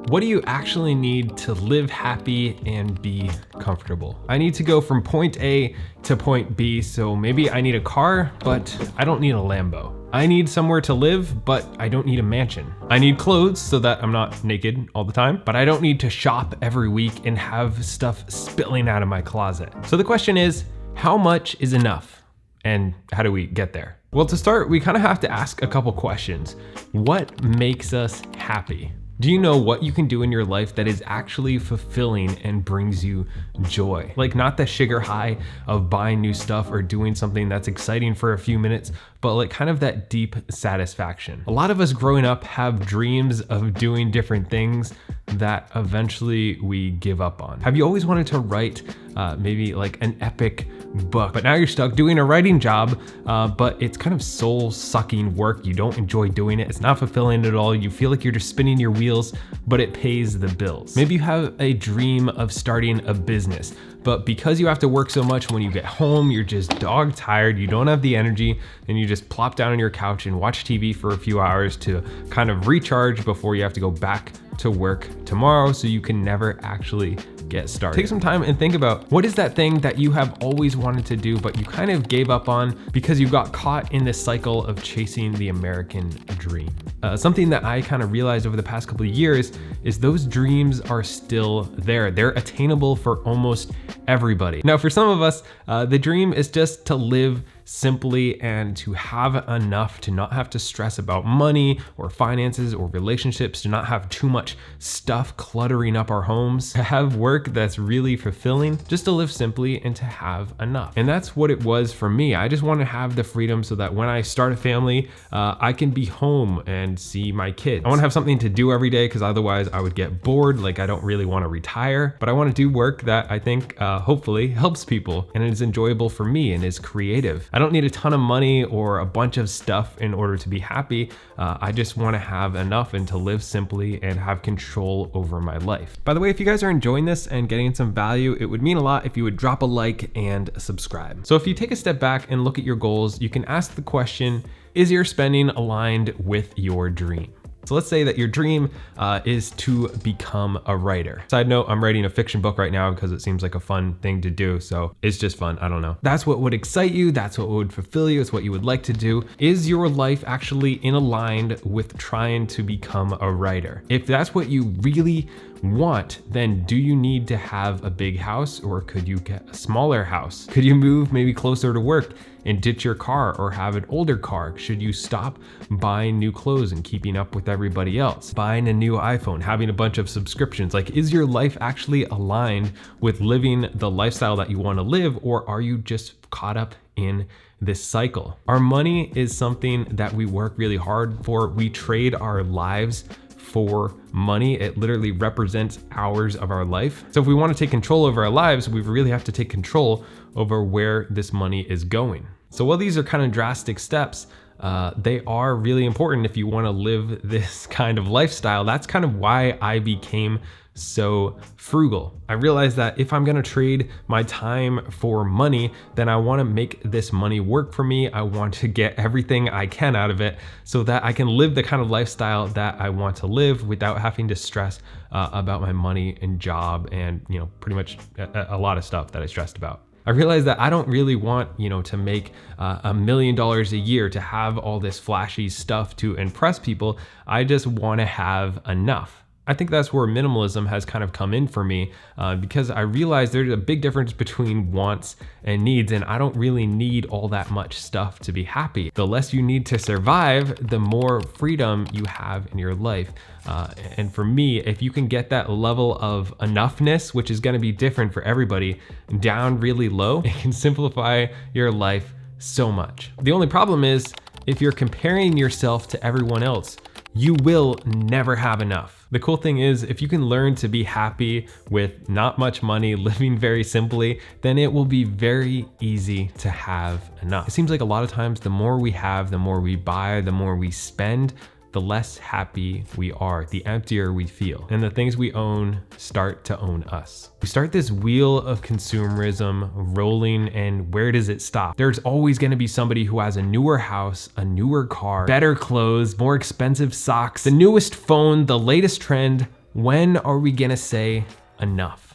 What do you actually need to live happy and be comfortable? I need to go from point A to point B, so maybe I need a car, but I don't need a Lambo. I need somewhere to live, but I don't need a mansion. I need clothes so that I'm not naked all the time, but I don't need to shop every week and have stuff spilling out of my closet. So the question is, how much is enough? And how do we get there? Well, to start, we kind of have to ask a couple questions. What makes us happy? Do you know what you can do in your life that is actually fulfilling and brings you joy? Like, not the sugar high of buying new stuff or doing something that's exciting for a few minutes, but like kind of that deep satisfaction. A lot of us growing up have dreams of doing different things that eventually we give up on. Have you always wanted to write maybe like an epic book, but now you're stuck doing a writing job, but it's kind of soul-sucking work. You don't enjoy doing it. It's not fulfilling at all. You feel like you're just spinning your wheels, but it pays the bills. Maybe you have a dream of starting a business, but because you have to work so much, when you get home, you're just dog tired, you don't have the energy, and you just plop down on your couch and watch TV for a few hours to kind of recharge before you have to go back to work tomorrow, so you can never actually get started. Take some time and think about, what is that thing that you have always wanted to do, but you kind of gave up on because you got caught in this cycle of chasing the American dream. Something that I kind of realized over the past couple of years is those dreams are still there. They're attainable for almost everybody. Now, for some of us, the dream is just to live simply and to have enough to not have to stress about money or finances or relationships, to not have too much stuff cluttering up our homes, to have work that's really fulfilling, just to live simply and to have enough. And that's what it was for me. I just want to have the freedom so that when I start a family, I can be home and see my kids. I want to have something to do every day, because otherwise I would get bored. Like, I don't really want to retire, but I want to do work that I think hopefully helps people and is enjoyable for me and is creative. I don't need a ton of money or a bunch of stuff in order to be happy. I just want to have enough and to live simply and have control over my life. By the way, if you guys are enjoying this and getting some value, it would mean a lot if you would drop a like and subscribe. So if you take a step back and look at your goals, you can ask the question, is your spending aligned with your dream? So let's say that your dream is to become a writer. Side note, I'm writing a fiction book right now because it seems like a fun thing to do. So it's just fun, I don't know. That's what would excite you. That's what would fulfill you. It's what you would like to do. Is your life actually in aligned with trying to become a writer? If that's what you really want, then do you need to have a big house, or could you get a smaller house? Could you move maybe closer to work and ditch your car or have an older car? Should you stop buying new clothes and keeping up with everybody else? Buying a new iPhone, having a bunch of subscriptions? Like, is your life actually aligned with living the lifestyle that you want to live, or are you just caught up in this cycle? Our money is something that we work really hard for. We trade our lives for money. It literally represents hours of our life. So if we want to take control over our lives, we really have to take control over where this money is going. So while these are kind of drastic steps, they are really important if you want to live this kind of lifestyle. That's kind of why I became so frugal. I realized that if I'm gonna trade my time for money, then I wanna make this money work for me. I want to get everything I can out of it so that I can live the kind of lifestyle that I want to live without having to stress about my money and job and, you know, pretty much a lot of stuff that I stressed about. I realized that I don't really want, to make $1 million a year, to have all this flashy stuff to impress people. I just want to have enough. I think that's where minimalism has kind of come in for me, because I realized there's a big difference between wants and needs, and I don't really need all that much stuff to be happy. The less you need to survive, the more freedom you have in your life. And for me, if you can get that level of enoughness, which is going to be different for everybody, down really low, it can simplify your life so much. The only problem is, if you're comparing yourself to everyone else, you will never have enough. The cool thing is, if you can learn to be happy with not much money, living very simply, then it will be very easy to have enough. It seems like a lot of times the more we have, the more we buy, the more we spend, the less happy we are, the emptier we feel, and the things we own start to own us. We start this wheel of consumerism rolling, and where does it stop? There's always gonna be somebody who has a newer house, a newer car, better clothes, more expensive socks, the newest phone, the latest trend, When are we gonna say enough?